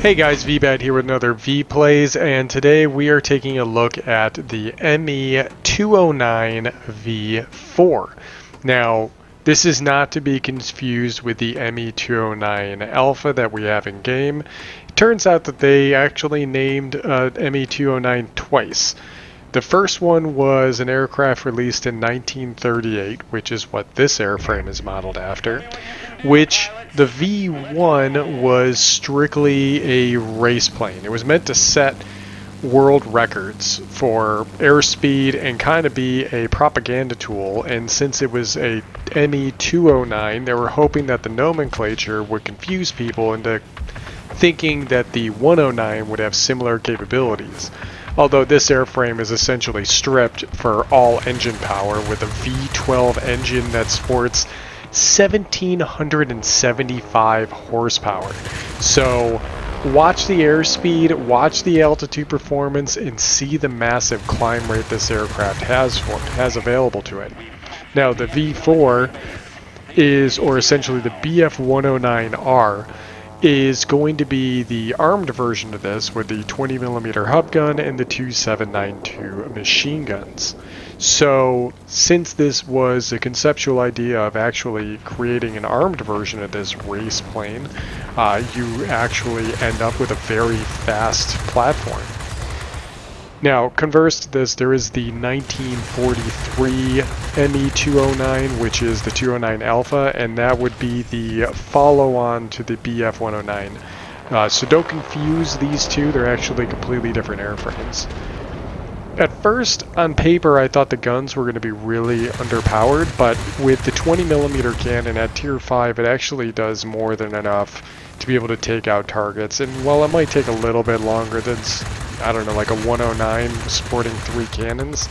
Hey guys, Veebat here with another V-Plays, and today we are taking a look at the ME-209 V4. Now, this is not to be confused with the ME-209 Alpha that we have in game. It turns out that they actually named ME-209 twice. The first one was an aircraft released in 1938, which is what this airframe is modeled after, which the V1 was strictly a race plane. It was meant to set world records for airspeed and kind of be a propaganda tool, and since it was a ME-209, they were hoping that the nomenclature would confuse people into thinking that the 109 would have similar capabilities. Although this airframe is essentially stripped for all engine power with a V12 engine that sports 1,775 horsepower. So watch the airspeed, watch the altitude performance, and see the massive climb rate this aircraft has available to it. Now the V4 is, or essentially the BF-109R, is going to be the armed version of this with the 20mm hub gun and the two 7.92 machine guns. So since this was a conceptual idea of actually creating an armed version of this race plane, you actually end up with a very fast platform. Now, converse to this, there is the 1943 ME-209, which is the 209 Alpha, and that would be the follow-on to the BF-109. So don't confuse these two, they're actually completely different airframes. At first, on paper, I thought the guns were going to be really underpowered, but with the 20mm cannon at Tier 5, it actually does more than enough to be able to take out targets. And while it might take a little bit longer than, I don't know, like a 109 sporting 3 cannons,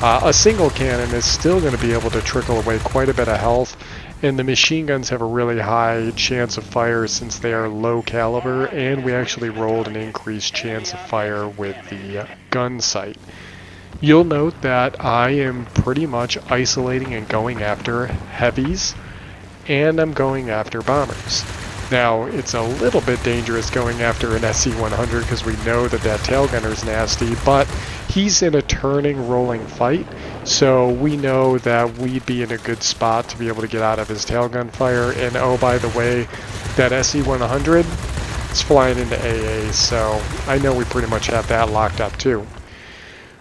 a single cannon is still going to be able to trickle away quite a bit of health, and the machine guns have a really high chance of fire since they are low caliber, and we actually rolled an increased chance of fire with the gun sight. You'll note that I am pretty much isolating and going after heavies, and I'm going after bombers. Now, it's a little bit dangerous going after an SE-100 because we know that that tail gunner's nasty, but he's in a turning, rolling fight, so we know that we'd be in a good spot to be able to get out of his tail gun fire. And oh, by the way, that SE-100 is flying into AA, so I know we pretty much have that locked up too.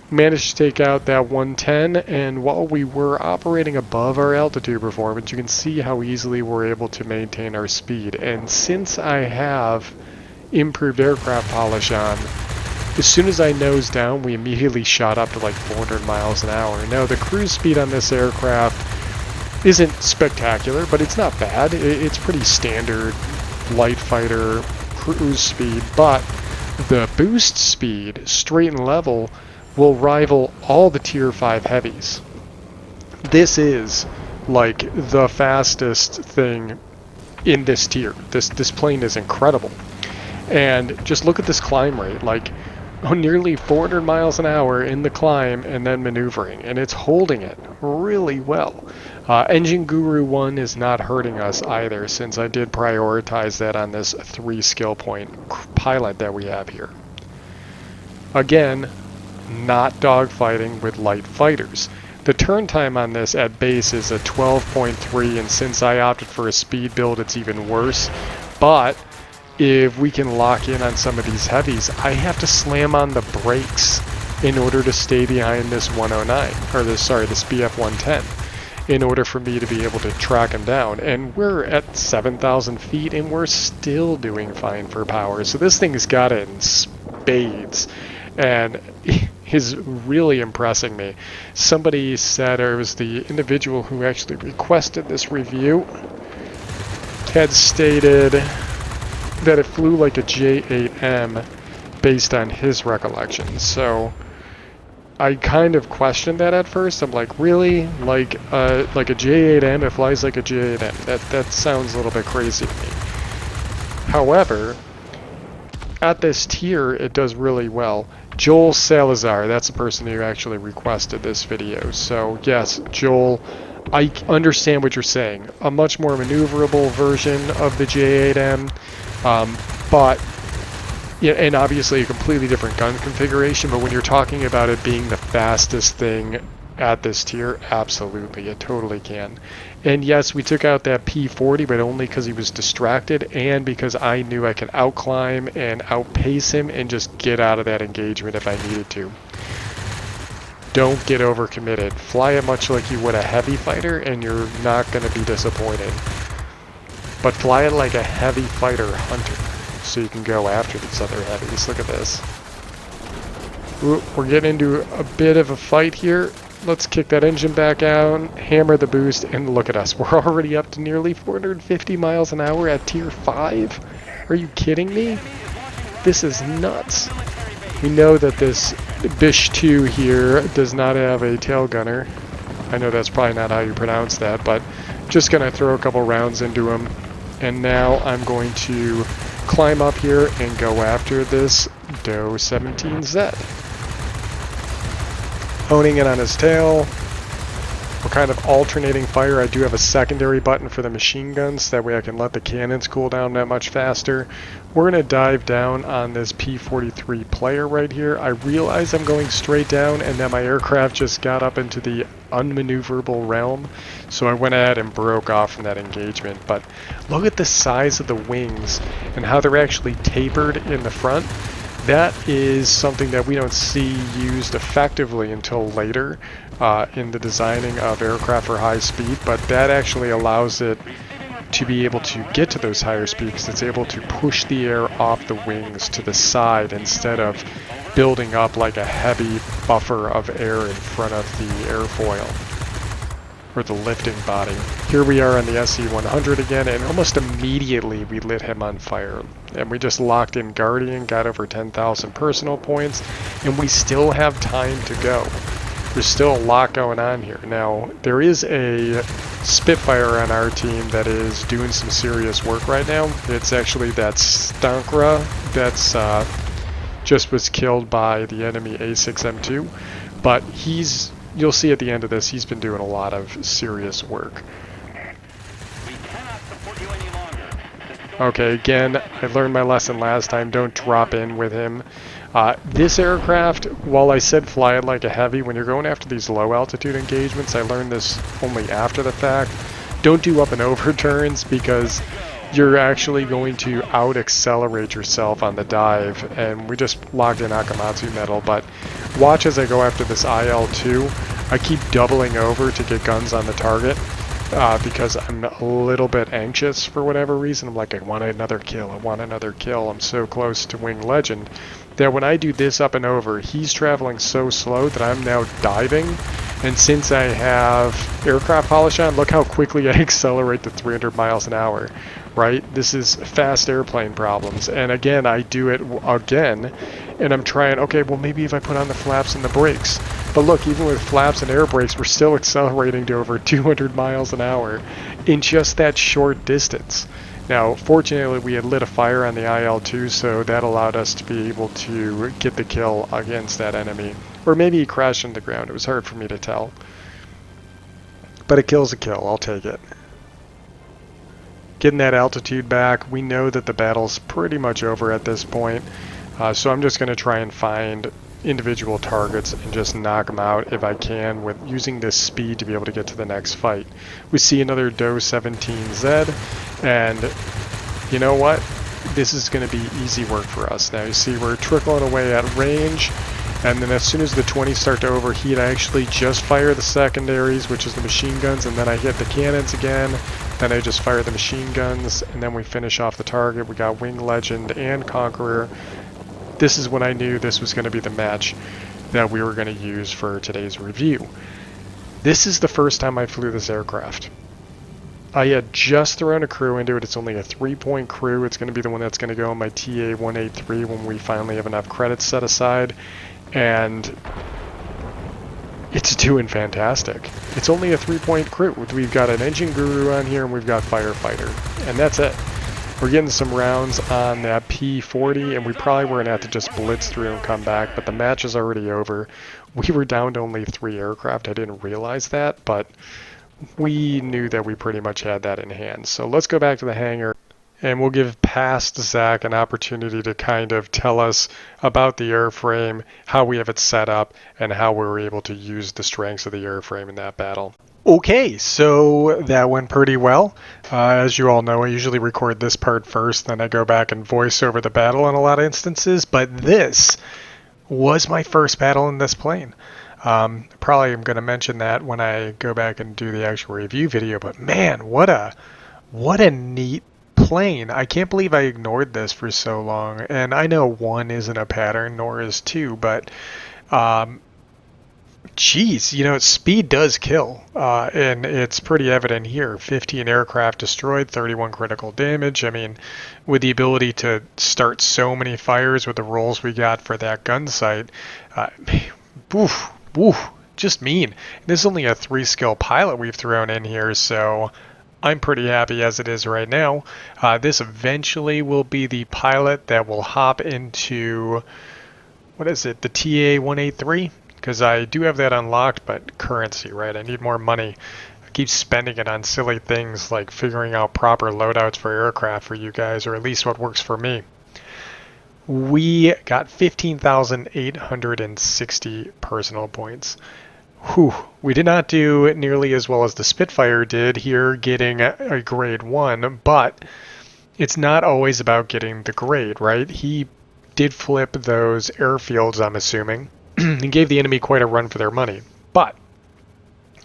Managed to take out that 110, and while we were operating above our altitude performance, you can see how easily we're able to maintain our speed. And since I have improved aircraft polish on, as soon as I nosed down, we immediately shot up to like 400 miles an hour. Now the cruise speed on this aircraft isn't spectacular, but it's not bad. It's pretty standard light fighter cruise speed, but the boost speed, straight and level, will rival all the Tier 5 heavies. This is like the fastest thing in this tier. This plane is incredible. And just look at this climb rate, like nearly 400 miles an hour in the climb and then maneuvering, and it's holding it really well. Engine Guru 1 is not hurting us either, since I did prioritize that on this 3 skill point pilot that we have here. Again, not dogfighting with light fighters. The turn time on this at base is a 12.3, and since I opted for a speed build, it's even worse. But if we can lock in on some of these heavies, I have to slam on the brakes in order to stay behind this 109, or this BF-110, in order for me to be able to track him down. And we're at 7,000 feet, and we're still doing fine for power. So this thing's got it in spades, and is really impressing me. Somebody said, or it was the individual who actually requested this review, had stated that it flew like a J8M based on his recollection. So I kind of questioned that at first. I'm like, really? Like a J8M, it flies like a J8M. That sounds a little bit crazy to me. However, at this tier, it does really well. Joel Salazar, that's the person who actually requested this video. So yes, Joel, I understand what you're saying. A much more maneuverable version of the J8M, but Yeah, and obviously a completely different gun configuration, but when you're talking about it being the fastest thing at this tier, absolutely, it totally can. And yes, we took out that P40, but only because he was distracted and because I knew I could outclimb and outpace him and just get out of that engagement if I needed to. Don't get overcommitted. Fly it much like you would a heavy fighter and you're not going to be disappointed. But fly it like a heavy fighter hunter, so you can go after these other heavies. Look at this. Ooh, we're getting into a bit of a fight here. Let's kick that engine back out, hammer the boost, and look at us. We're already up to nearly 450 miles an hour at tier 5. Are you kidding me? This is nuts. We know that this Bish 2 here does not have a tail gunner. I know that's probably not how you pronounce that, but just gonna throw a couple rounds into him. And now I'm going to climb up here and go after this Doe 17Z. Honing in on his tail. We're kind of alternating fire. I do have a secondary button for the machine guns, that way I can let the cannons cool down that much faster. We're going to dive down on this P-43 player right here. I realize I'm going straight down and that my aircraft just got up into the unmaneuverable realm, so I went ahead and broke off from that engagement. But look at the size of the wings and how they're actually tapered in the front. That is something that we don't see used effectively until later in the designing of aircraft for high speed, but that actually allows it to be able to get to those higher speeds. It's able to push the air off the wings to the side instead of building up like a heavy buffer of air in front of the airfoil or the lifting body. Here we are on the SE-100 again, and almost immediately we lit him on fire. And we just locked in Guardian, got over 10,000 personal points, and we still have time to go. There's still a lot going on here. Now, there is a Spitfire on our team that is doing some serious work right now. It's actually that Stankra that's just was killed by the enemy A6M2, but you'll see at the end of this, he's been doing a lot of serious work. Okay, again, I learned my lesson last time. Don't drop in with him. This aircraft, while I said fly it like a heavy, when you're going after these low altitude engagements, I learned this only after the fact. Don't do up and over turns, because you're actually going to out accelerate yourself on the dive. And we just logged in Akamatsu metal, but watch as I go after this IL-2. I keep doubling over to get guns on the target. Because I'm a little bit anxious for whatever reason. I'm like, I want another kill, I want another kill. I'm so close to Wing Legend that when I do this up and over, he's traveling so slow that I'm now diving. And since I have aircraft polish on, look how quickly I accelerate to 300 miles an hour, right? This is fast airplane problems. And again, I do it again, and I'm trying, okay, well maybe if I put on the flaps and the brakes. But look, even with flaps and air brakes, we're still accelerating to over 200 miles an hour in just that short distance. Now, fortunately, we had lit a fire on the IL-2, so that allowed us to be able to get the kill against that enemy. Or maybe he crashed on the ground. It was hard for me to tell. But a kill's a kill. I'll take it. Getting that altitude back. We know that the battle's pretty much over at this point. So I'm just going to try and find individual targets and just knock them out if I can, with using this speed to be able to get to the next fight. We see another Doe 17Z, and you know what? This is going to be easy work for us. Now you see we're trickling away at range, and then as soon as the 20s start to overheat, I actually just fire the secondaries, which is the machine guns, and then I hit the cannons again. Then I just fire the machine guns, and then we finish off the target. We got Wing Legend and Conqueror. This is when I knew this was going to be the match that we were going to use for today's review. This is the first time I flew this aircraft. I had just thrown a crew into it. It's only a 3-point crew. It's going to be the one that's going to go on my TA-183 when we finally have enough credits set aside. And it's doing fantastic. It's only a 3-point crew. We've got an engine guru on here and we've got firefighter. And that's it. We're getting some rounds on that P40, and we probably were going to have to just blitz through and come back, but the match is already over. We were down to only 3 aircraft. I didn't realize that, but we knew that we pretty much had that in hand. So let's go back to the hangar. and we'll give past Zach an opportunity to kind of tell us about the airframe, how we have it set up, and how we were able to use the strengths of the airframe in that battle. Okay, so that went pretty well. As you all know, I usually record this part first, then I go back and voice over the battle in a lot of instances, but this was my first battle in this plane. Probably I'm going to mention that when I go back and do the actual review video, but man, what a neat plane. I can't believe I ignored this for so long, and I know 1 isn't a pattern, nor is 2, but geez, speed does kill, and it's pretty evident here. 15 aircraft destroyed, 31 critical damage. I mean, with the ability to start so many fires with the rolls we got for that gun sight, just mean. And this is only a 3-skill pilot we've thrown in here, so I'm pretty happy as it is right now. This eventually will be the pilot that will hop into, what is it, the TA-183? Because I do have that unlocked, but currency, right? I need more money. I keep spending it on silly things like figuring out proper loadouts for aircraft for you guys, or at least what works for me. We got 15,860 personal points. Whew. We did not do nearly as well as the Spitfire did here, getting a grade 1, but it's not always about getting the grade, right? He did flip those airfields, I'm assuming, and gave the enemy quite a run for their money. But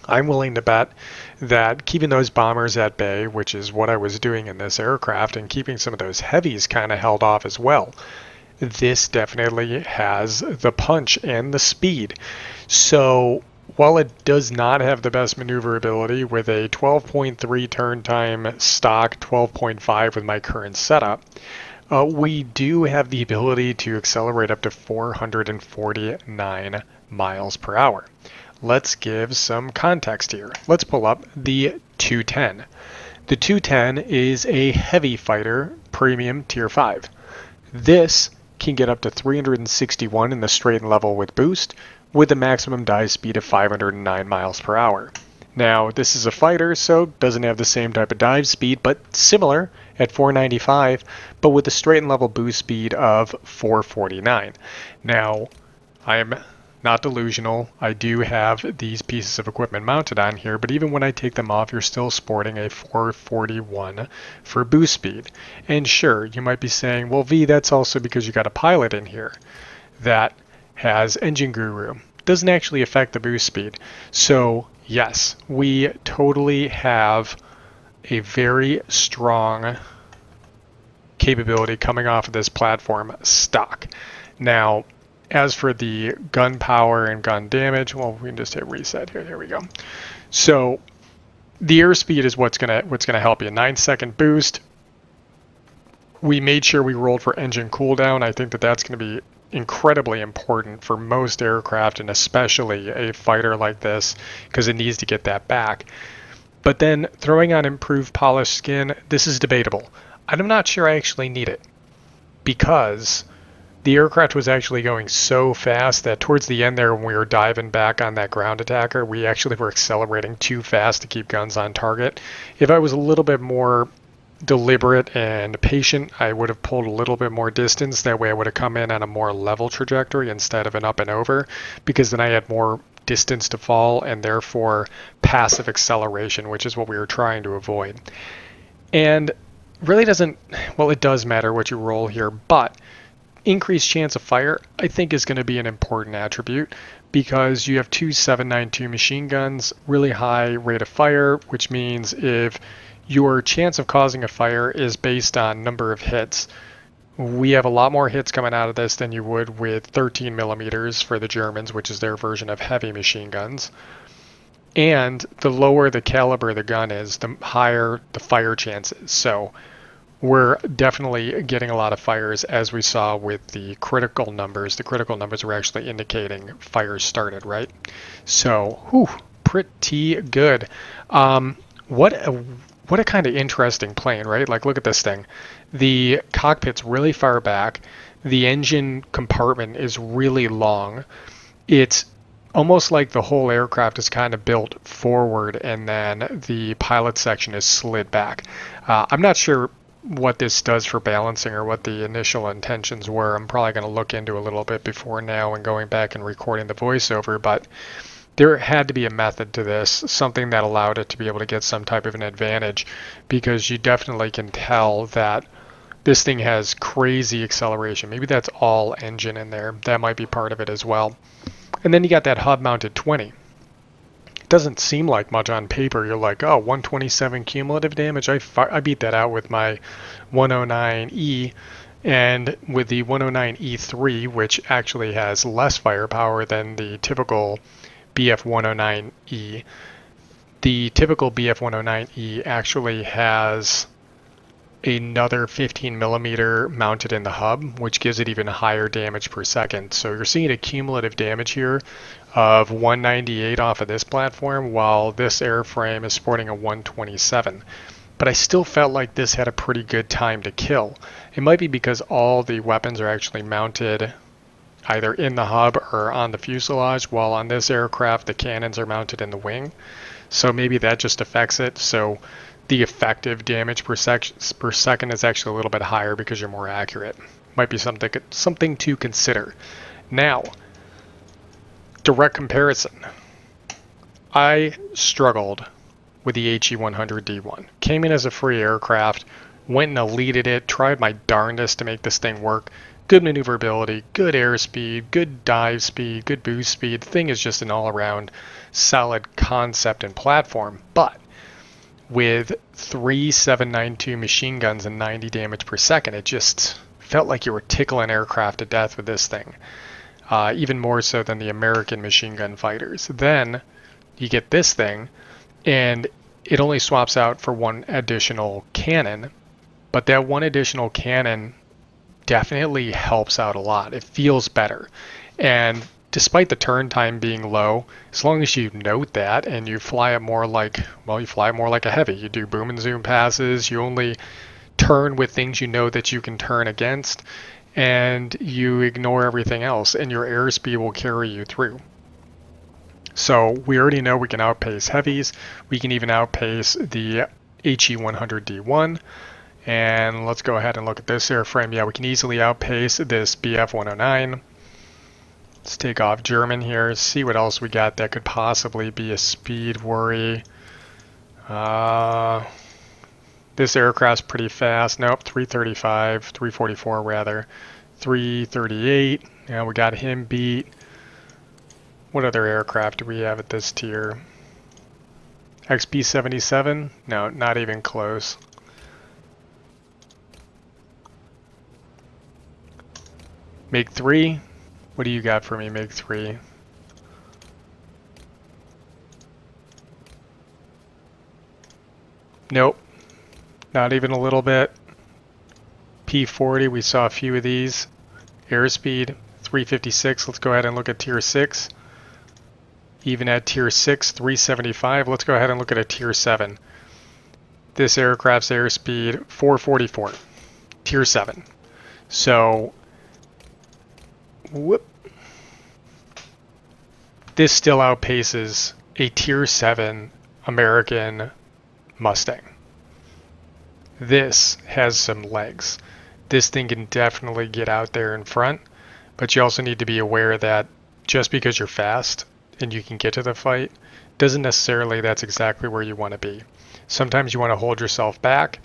I'm willing to bet that keeping those bombers at bay, which is what I was doing in this aircraft, and keeping some of those heavies kind of held off as well, this definitely has the punch and the speed. So while it does not have the best maneuverability with a 12.3 turn time stock, 12.5 with my current setup, we do have the ability to accelerate up to 449 miles per hour. Let's give some context here. Let's pull up the 210. The 210 is a heavy fighter premium tier 5. This can get up to 361 in the straight and level with boost, with a maximum dive speed of 509 miles per hour. Now, this is a fighter, so doesn't have the same type of dive speed, but similar at 495, but with a straight and level boost speed of 449. Now, I am not delusional. I do have these pieces of equipment mounted on here, but even when I take them off, you're still sporting a 441 for boost speed. And sure, you might be saying, well, V, that's also because you got a pilot in here that has Engine Guru. Doesn't actually affect the boost speed. So yes, we totally have a very strong capability coming off of this platform stock. Now, as for the gun power and gun damage, well, we can just hit reset here. There we go. So the airspeed is what's gonna help you. 9-second boost. We made sure we rolled for engine cooldown. I think that's going to be incredibly important for most aircraft, and especially a fighter like this, because it needs to get that back. But then throwing on improved polished skin, this is debatable. I'm not sure I actually need it, because the aircraft was actually going so fast that towards the end there, when we were diving back on that ground attacker, we actually were accelerating too fast to keep guns on target. If I was a little bit more deliberate and patient, I would have pulled a little bit more distance. That way I would have come in on a more level trajectory instead of an up and over, because then I had more distance to fall and therefore passive acceleration, which is what we were trying to avoid. And really doesn't, well, it does matter what you roll here, but increased chance of fire I think is going to be an important attribute, because you have two 7.92 machine guns, really high rate of fire, which means if your chance of causing a fire is based on number of hits, we have a lot more hits coming out of this than you would with 13 millimeters for the Germans, which is their version of heavy machine guns. And the lower the caliber the gun is, the higher the fire chances. So we're definitely getting a lot of fires, as we saw with the critical numbers. The critical numbers were actually indicating fires started, right? So, pretty good. What a kind of interesting plane, right? Like, look at this thing. The cockpit's really far back. The engine compartment is really long. It's almost like the whole aircraft is kind of built forward and then the pilot section is slid back. I'm not sure what this does for balancing or what the initial intentions were. I'm probably going to look into a little bit before now and going back and recording the voiceover, but there had to be a method to this, something that allowed it to be able to get some type of an advantage, because you definitely can tell that this thing has crazy acceleration. Maybe that's all engine in there. That might be part of it as well. And then you got that hub-mounted 20. It doesn't seem like much on paper. You're like, oh, 127 cumulative damage. I beat that out with my 109E, and with the 109E3, which actually has less firepower than the typical BF109E. The typical BF109E actually has another 15 millimeter mounted in the hub, which gives it even higher damage per second. So you're seeing a cumulative damage here of 198 off of this platform, while this airframe is sporting a 127. But I still felt like this had a pretty good time to kill. It might be because all the weapons are actually mounted either in the hub or on the fuselage, while on this aircraft the cannons are mounted in the wing. So maybe that just affects it. So the effective damage per second is actually a little bit higher because you're more accurate. Might be something to consider. Now, direct comparison. I struggled with the HE-100D1. Came in as a free aircraft, went and eluded it, tried my darndest to make this thing work. Good maneuverability, good airspeed, good dive speed, good boost speed. The thing is just an all-around solid concept and platform, but with 3 7.92 machine guns and 90 damage per second, it just felt like you were tickling aircraft to death with this thing. Even more so than the American machine gun fighters. Then you get this thing, and it only swaps out for one additional cannon, but that one additional cannon definitely helps out a lot. It feels better. And despite the turn time being low, as long as you note that and you fly it more like, well, you fly it more like a heavy. You do boom and zoom passes, you only turn with things you know that you can turn against, and you ignore everything else, and your airspeed will carry you through. So we already know we can outpace heavies. We can even outpace the HE-100D1. And let's go ahead and look at this airframe. Yeah, we can easily outpace this BF-109. Let's take off German here, see what else we got that could possibly be a speed worry. This aircraft's pretty fast. Nope, 335, 344 rather. 338, yeah, we got him beat. What other aircraft do we have at this tier? XB-77? No, not even close. MiG-3? What do you got for me, MiG-3? Nope. Not even a little bit. P-40, we saw a few of these. Airspeed, 356. Let's go ahead and look at Tier 6. Even at Tier 6, 375. Let's go ahead and look at a Tier 7. This aircraft's airspeed, 444. Tier 7. So, whoop. This still outpaces a Tier 7 American Mustang. This has some legs. This thing can definitely get out there in front, but you also need to be aware that just because you're fast and you can get to the fight, doesn't necessarily that's exactly where you want to be. Sometimes you want to hold yourself back,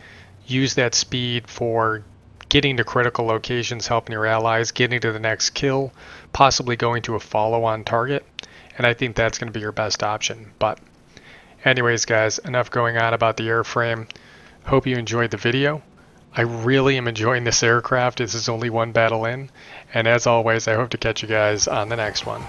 use that speed for getting to critical locations, helping your allies, getting to the next kill, possibly going to a follow-on target, and I think that's going to be your best option. But anyways, guys, enough going on about the airframe. Hope you enjoyed the video. I really am enjoying this aircraft. This is only one battle in, and as always, I hope to catch you guys on the next one.